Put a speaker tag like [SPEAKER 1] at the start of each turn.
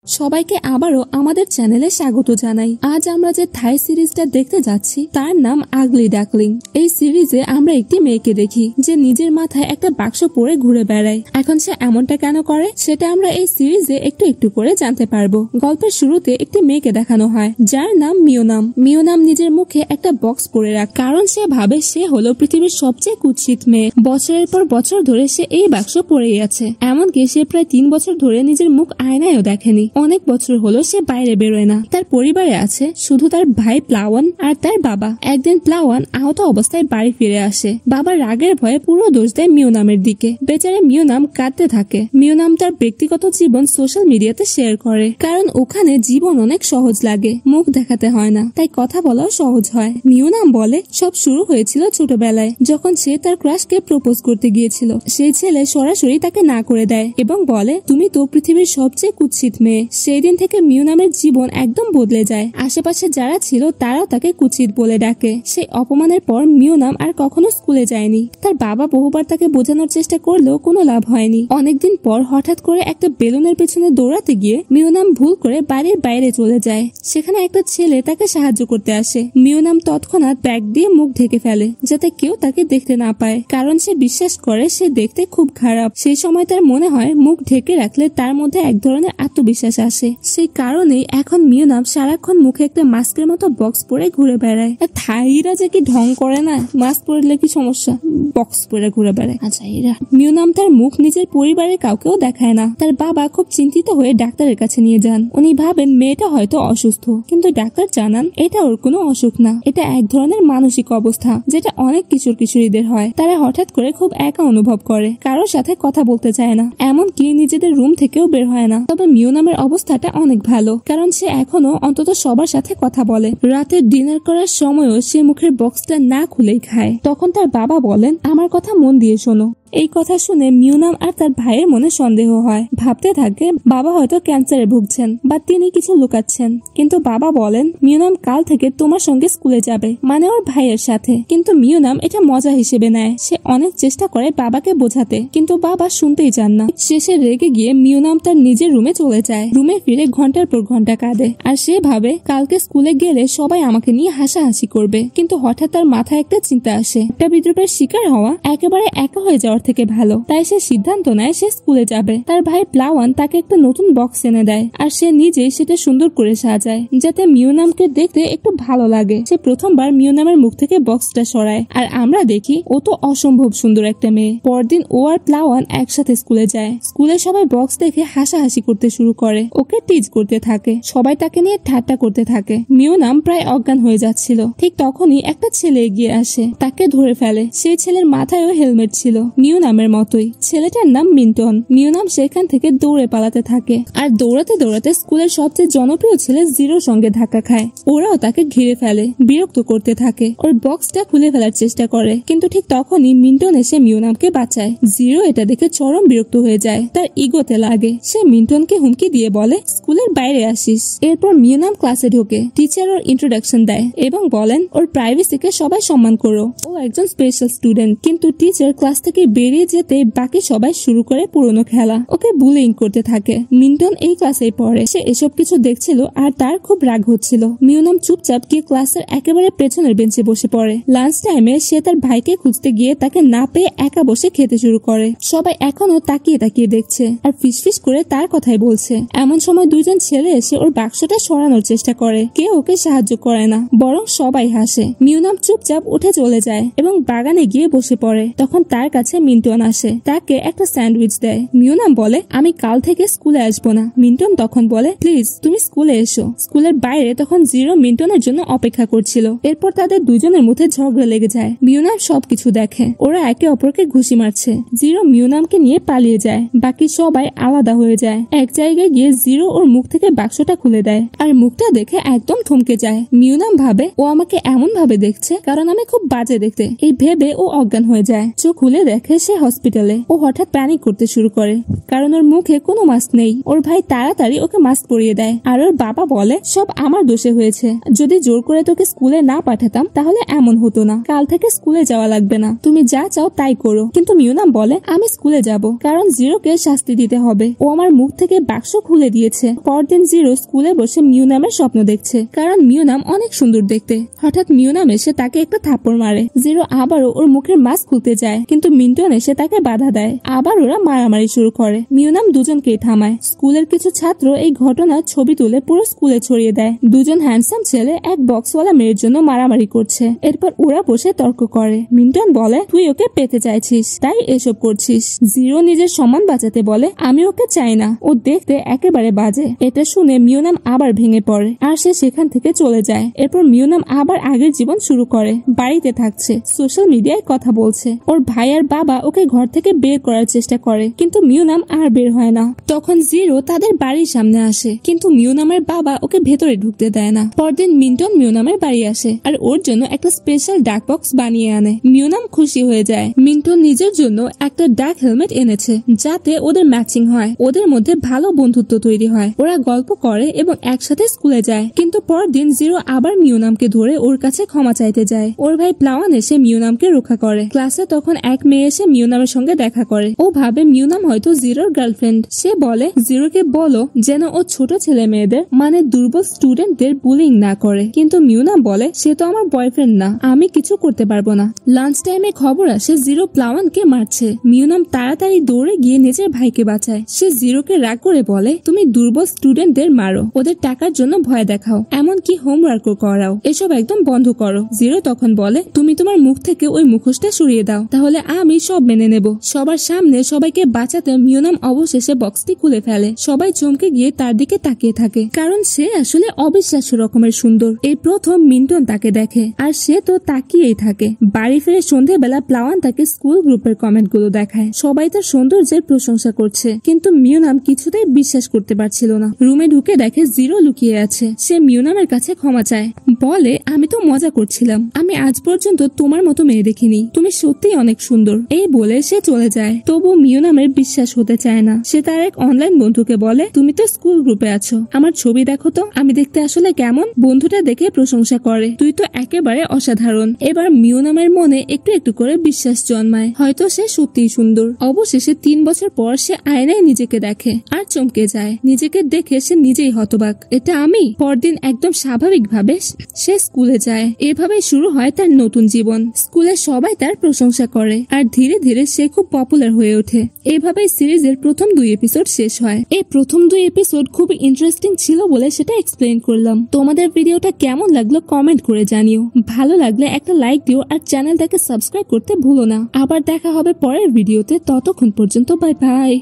[SPEAKER 1] সবাইকে আবারও আমাদের চ্যানেলে স্বাগত জানাই। আজ আমরা যে থাই সিরিজটা দেখতে যাচ্ছি তার নাম আগলি ডাকলিং। এই সিরিজে আমরা একটি মেয়েকে দেখি যে নিজের মাথায় একটা বাক্স পরে ঘুরে বেড়ায়। এখন সে এমনটা কেন করে সেটা আমরা এই সিরিজে একটু একটু করে জানতে পারবো। গল্পের শুরুতে একটি মেয়েকে দেখানো হয় যার নাম মিওনাম। মিওনাম নিজের মুখে একটা বক্স পরে রাখে, কারণ সে ভাবে সে হলো পৃথিবীর সবচেয়ে কুৎসিত মেয়ে। বছরের পর বছর ধরে সে এই বাক্স পরেই আছে, এমনকি সে প্রায় 3 বছর ধরে নিজের মুখ আয়নায়ও দেখেনি। অনেক বছর হলো সে বাইরে বেরোয় না। তার পরিবারে আছে শুধু তার ভাই প্লাওয়ান আর তার বাবা। একদিন প্লাওয়ান আহত অবস্থায় বাড়ি ফিরে আসে। বাবার রাগের ভয়ে পুরো দোষ দেয় মিওনামের দিকে। বেচারে মিওনাম কাঁদতে থাকে। মিওনাম তার ব্যক্তিগত জীবন সোশ্যাল মিডিয়াতে শেয়ার করে, কারণ ওখানে জীবন অনেক সহজ লাগে, মুখ দেখাতে হয় না, তাই কথা বলাও সহজ হয়। মিওনাম বলে সব শুরু হয়েছিল ছোটবেলায়, যখন সে তার ক্রাশকে প্রপোজ করতে গিয়েছিল। সেই ছেলে সরাসরি তাকে না করে দেয় এবং বলে তুমি তো পৃথিবীর সবচেয়ে কুৎসিত মেয়ে। সেই দিন থেকে মিওনামের জীবন একদম বদলে যায়। আশেপাশে যারা ছিল তারাও তাকে কুৎসিত বলে ডাকে। সেই অপমানের পর মিওনাম আর কখনো স্কুলে যায়নি। তার বাবা বহুবার তাকে বোঝানোর চেষ্টা করলেও কোনো লাভ হয়নি। অনেকদিন পর হঠাৎ করে একটা বেলুনের পেছনে দৌড়াতে গিয়ে মিওনাম ভুল করে বাড়ির বাইরে চলে যায়। সেখানে একটা ছেলে তাকে সাহায্য করতে আসে। মিওনাম তৎক্ষণাৎ ব্যাগ দিয়ে মুখ ঢেকে ফেলে যাতে কেউ তাকে দেখতে না পায়, কারণ সে বিশ্বাস করে সে দেখতে খুব খারাপ। সেই সময় তার মনে হয় মুখ ঢেকে রাখলে তার মধ্যে এক ধরনের আত্মবিশ্বাস আসে। সেই কারণেই এখন মিওনাম সারাক্ষণ মুখে একটা মাস্কের মতো বক্স পরে ঘুরে বেড়ায়। থাইরা যে কি ঢং করে না, মাস্ক পরলে কি সমস্যা, বক্স পরে ঘুরে বেড়ায়। আচ্ছা এরা মিওনাম তার মুখ নিজের পরিবারের কাউকেও দেখায় না। তার বাবা খুব চিন্তিত হয়ে ডাক্তারের কাছে নিয়ে যান। উনি ভাবেন মেয়েটা হয়তো অসুস্থ, কিন্তু ডাক্তার জানান এটা ওর কোনো অসুখ না, এটা এক ধরনের মানসিক অবস্থা যেটা অনেক কিশোর কিশোরীদের হয়। তারা হঠাৎ করে খুব একা অনুভব করে, কারোর সাথে কথা বলতে চায় না, এমনকি নিজেদের রুম থেকেও বের হয় না। তবে মিওনামের অবস্থাটা অনেক ভালো, কারণ সে এখনো অন্তত সবার সাথে কথা বলে। রাতের ডিনার করার সময়ও সে মুখের বক্সটা না খুলেই খায়। তখন তার বাবা বলেন আমার কথা মন দিয়ে শোনো। এই কথা শুনে মিওনাম আর তার ভাইয়ের মনে সন্দেহ হয়। ভাবতে থাকে বাবা হয়তো ক্যান্সারে ভুগছেন বা তিনি কিছু লুকাচ্ছেন। কিন্তু বাবা বলেন মিওনাম কাল থেকে তোমার সঙ্গে স্কুলে যাবে, মানে ওর ভাইয়ের সাথে। কিন্তু মিওনাম এটা মজা হিসেবে নেয়। সে অনেক চেষ্টা করে বাবাকে বোঝাতে, কিন্তু বাবা শুনতেই চান না। শেষে রেগে গিয়ে মিওনাম তার নিজের রুমে চলে যায়। রুমে ফিরে ঘন্টার পর ঘন্টা কাঁদে। আর সে ভাবে কালকে স্কুলে গেলে সবাই আমাকে নিয়ে হাসাহাসি করবে। কিন্তু হঠাৎ তার মাথায় একটা চিন্তা আসে, একটা বিদ্রুপের শিকার হওয়া একেবারে একা হয়ে যাওয়ার থেকে ভালো। তাই সে সিদ্ধান্ত নেয় সে স্কুলে যাবে। তার ভাই প্লাওয়ান তাকে একটা নতুন বক্স এনে দেয়, আর সে নিজেই সেটা সুন্দর করে সাজায় যাতে মিওনামকে দেখতে একটু ভালো লাগে। সে প্রথমবার মিওনামের মুখ থেকে বক্সটা সরায়, আর আমরা দেখি ও তো অসম্ভব সুন্দর একটা মেয়ে। পরদিন ও আর প্লাওয়ান একসাথে স্কুলে যায়। স্কুলে সবাই বক্স দেখে হাসাহাসি করতে শুরু করে, ওকে টিজ করতে থাকে, সবাই তাকে নিয়ে ঠাট্টা করতে থাকে। মিওনাম প্রায় অজ্ঞান হয়ে যাচ্ছিল। ঠিক তখনই একটা ছেলে এগিয়ে আসে, তাকে ধরে ফেলে। সেই ছেলের মাথায়ও হেলমেট ছিল, মিওনামের মতোই। ছেলেটার নাম মিন্টন। মিওনাম সেখান থেকে দৌড়ে পালাতে থাকে, আর দৌড়াতে দৌড়াতে স্কুলের সবচেয়ে জনপ্রিয় ছেলে জিরোর সঙ্গে ধাক্কা খায়। ওরাও তাকে ঘিরে ফেলে, বিরক্ত করতে থাকে, ওর বক্সটা খুলে ফেলার চেষ্টা করে। কিন্তু ঠিক তখনই মিন্টন এসে মিওনামকে বাঁচায়। জিরো এটা দেখে চরম বিরক্ত হয়ে যায়, তার ইগোতে লাগে। সে মিন্টনকে হুমকি দিয়ে বলে স্কুলের বাইরে আসিস। এরপর মিওনাম ক্লাসে ঢোকে। টিচার ওর ইন্ট্রোডাকশন দেয় এবং বলেন ওর প্রাইভেসিকে সবাই সম্মান করো, ও একজন স্পেশাল স্টুডেন্ট। কিন্তু টিচার ক্লাস থেকে বেরিয়ে যেতে বাকি সবাই শুরু করে পুরনো খেলা, ওকে বুলিং করতে থাকে। মিন্টন এই ক্লাসেই পড়ে। সে এসব কিছু দেখছিল আর তার খুব রাগ হচ্ছিল। মিওনাম চুপচাপ গিয়ে ক্লাসের একেবারে পেছনের বেঞ্চে বসে পড়ে। লাঞ্চ টাইমে সে তার ভাইকে খুঁজতে গিয়ে তাকে না পেয়ে একা বসে খেতে শুরু করে। সবাই এখনো তাকিয়ে তাকিয়ে দেখছে আর ফিসফিস করে তার কথাই বলছে। এমন সময় দুইজন ছেলে এসে ওর বাক্সটা সরানোর চেষ্টা করে। কেউ ওকে সাহায্য করে না, বরং সবাই হাসে। মিওনাম চুপচাপ উঠে চলে যায় এবং বাগানে গিয়ে বসে পড়ে। তখন তার কাছে মিন্টন আসে, তাকে একটা স্যান্ডউইচ দেয়। মিওনাম বলে আমি কাল থেকে স্কুলে আসবো না। মিন্টন তখন বলে প্লিজ তুমি স্কুলে এসো। স্কুলের বাইরে তখন জিরো মিন্টনের জন্য অপেক্ষা করছিল। এরপর তাদের দুজনের মধ্যে ঝগড়া লেগে যায়। মিওনাম সবকিছু দেখে, ওরা একে অপরকে ঘুষি মারছে। জিরো মিওনামকে নিয়ে পালিয়ে যায়। বাকি সবাই আলাদা হয়ে যায়। এক জায়গায় গিয়ে জিরো ওর মুখ থেকে বাক্সটা খুলে দেয়, আর মুখটা দেখে একদম থমকে যায়। মিওনাম ভাবে ও আমাকে এমন ভাবে দেখছে কারণ আমি খুব বাজে দেখতে। এই ভেবে ও অজ্ঞান হয়ে যায়। চোখ খুলে দেখে সে হসপিটালে। ও হঠাৎ প্যানিক করতে শুরু করে কারণ ওর মুখে কোনো মাস্ক নেই। ওর ভাই তাড়াতাড়ি ওকে মাস্ক পরিয়ে দেয় আর ওর বাবা বলে সব আমার দোষে হয়েছে, যদি জোর করে তোকে স্কুলে না পাঠাতাম তাহলে এমন হতো না, কাল থেকে স্কুলে যাওয়া লাগবে না, তুমি যা চাও তাই করো। কিন্তু মিউনাম বলে আমি স্কুলে যাব কারণ জিরোকে শাস্তি দিতে হবে, ও আমার মুখ থেকে বাক্স খুলে দিয়েছে। পরদিন জিরো স্কুলে বসে মিউনামের স্বপ্ন দেখছে কারণ মিউনাম অনেক সুন্দর দেখতে। হঠাৎ মিউনাম এসে তাকে একটা থাপ্পড় মারে। জিরো আবারও ওর মুখের মাস্ক খুলতে যায় কিন্তু মিন্টন এসে তাকে বাধা দেয়। আবার ওরা মারামারি শুরু করে। মিউনাম দুজনকেই থামায়। স্কুলের কিছু ছাত্র এই ঘটনার ছবি তুলে পুরো স্কুলে ছড়িয়ে দেয়। দুজন হ্যান্ডসাম ছেলে এক বক্সওয়ালা মেয়ের জন্য মারামারি করছে। এরপর ওরা বসে তর্ক করে। মিন্টন বলে তুই ওকে পেতে চাইছিস তাই এসব করছিস। জিরো নিজের সম্মান বাঁচাতে বলে আমি ওকে চাই না, ও দেখতে একেবারে বাজে। এটা শুনে মিউনাম আবার ভেঙে পড়ে আর সে সেখান থেকে চলে যায়। এরপর মিউনাম আবার আগের জীবন শুরু করে। বাড়িতে থাকছে, সোশ্যাল মিডিয়ায় কথা বলছে। ওর ভাই আর বাবা ওকে ঘর থেকে বের করার চেষ্টা করে কিন্তু মিউনাম আর বের হয় না। তখন জিরো তাদের বাড়ির সামনে আসে কিন্তু মিউনামের বাবা ওকে ভেতরে ঢুকতে দেয় না। পরদিন মিন্টন মিউনামের বাড়ি আসে আর ওর জন্য একটা স্পেশাল ডাক বক্স বানিয়ে আনে। মিউনাম খুশি হয়ে যায়। মিন্টন নিজের জন্য একটা ডাক হেলমেট এনেছে যাতে ওদের ম্যাচিং হয়। ওদের মধ্যে ভালো বন্ধুত্ব তৈরি হয়। ওরা গল্প করে এবং একসাথে স্কুলে যায়। কিন্তু পরদিন জিরো আবার মিউনামকে ধরে ওর কাছে ক্ষমা চাইতে যায়। ওর ভাই প্লাওয়ান এসে মিউনামকে রক্ষা করে। ক্লাসে তখন এক মেয়ে এসে মিউনামের সঙ্গে দেখা করে। ও ভাবে মিউনাম হয়তো জিরোর গার্লফ্রেন্ড। সে বলে জিরোকে বলো যেন ও ছোট ছেলে মেয়েদের মানে দুর্বল স্টুডেন্টদের বুলিং না করে। কিন্তু মিউনাম বলে সে তো আমার বয়ফ্রেন্ড না, আমি কিছু করতে পারবো না। লাঞ্চ টাইমে খবর আসে জিরো প্লাওয়ানকে মারছে। মিউনাম তাড়াতাড়ি দৌড়ে গিয়ে নিজের ভাইকে বাঁচায়। সে জিরোকে রাগ করে বলে তুমি দুর্বল স্টুডেন্টদের মারো, ওদের টাকার জন্য ভয় দেখাও, এমনকি হোমওয়ার্কও করাও, এসব একদম বন্ধ করো। জিরো তখন বলে তুমি তোমার মুখ থেকে ওই মুখোশটা সরিয়ে দাও, তাহলে আমি সব মেনে নেব। সবার সামনে সবাইকে বাঁচাতে মিউনাম অবশেষে বক্সটি খুলে ফেলে। সবাই চমকে গিয়ে তার দিকে তাকিয়ে থাকে কারণ সে আসলে অবিশ্বাস্য রকমের সুন্দর। এই প্রথম মিন্টন তাকে দেখে আর সে তো তাকিয়েই থাকে। বাড়ি ফিরে সন্ধ্যেবেলা প্লাওয়ান তাকে স্কুল গ্রুপের কমেন্ট গুলো দেখায়। সবাই তার সৌন্দর্যের প্রশংসা করছে কিন্তু মিউনাম কিছুতেই বিশ্বাস করতে পারছিল না। রুমে ঢুকে দেখে জিরো লুকিয়ে আছে। সে মিউনামের কাছে ক্ষমা চায়, বলে আমি তো মজা করছিলাম, আমি আজ পর্যন্ত তোমার মতো মেয়ে দেখিনি, তুমি সত্যিই অনেক সুন্দর। এই বলে সে চলে যায়। তবু মিউনামের বিশ্বাস হতে চায় না। সে তার এক অনলাইন বন্ধুকে বলে তুমি তো স্কুল গ্রুপে আছো, আমার ছবি দেখো তো, আমি দেখতে আসলে কেমন। বন্ধুটা দেখে প্রশংসা করে, তুই তো একেবারে অসাধারণ। এবার মিউনামের মনে একটু একটু করে বিশ্বাস জন্মায়, হয়তো সে সত্যিই সুন্দর। অবশেষে 3 বছর পর সে আয়নায় নিজেকে দেখে আর চমকে যায়। নিজেকে দেখে সে নিজেই হতবাক, এটা আমি। পরদিন একদম স্বাভাবিকভাবে সে স্কুলে যায়। এভাবেই শুরু হয় তার নতুন জীবন। স্কুলে সবাই তার প্রশংসা করে আর ধীরে ধীরে সে খুব পপুলার হয়ে ওঠে। এভাবেই সিরিজের প্রথম 2 এপিসোড শেষ হয়। এই প্রথম 2 এপিসোড খুব ইন্টারেস্টিং ছিল বলে সেটা এক্সপ্লেইন করলাম। তোমাদের ভিডিওটা কেমন লাগলো কমেন্ট করে জানিও। ভালো লাগলে একটা লাইক দিও আর চ্যানেলটাকে সাবস্ক্রাইব করতে ভুলো না। আবার দেখা হবে পরের ভিডিওতে, ততক্ষণ পর্যন্ত বাই বাই।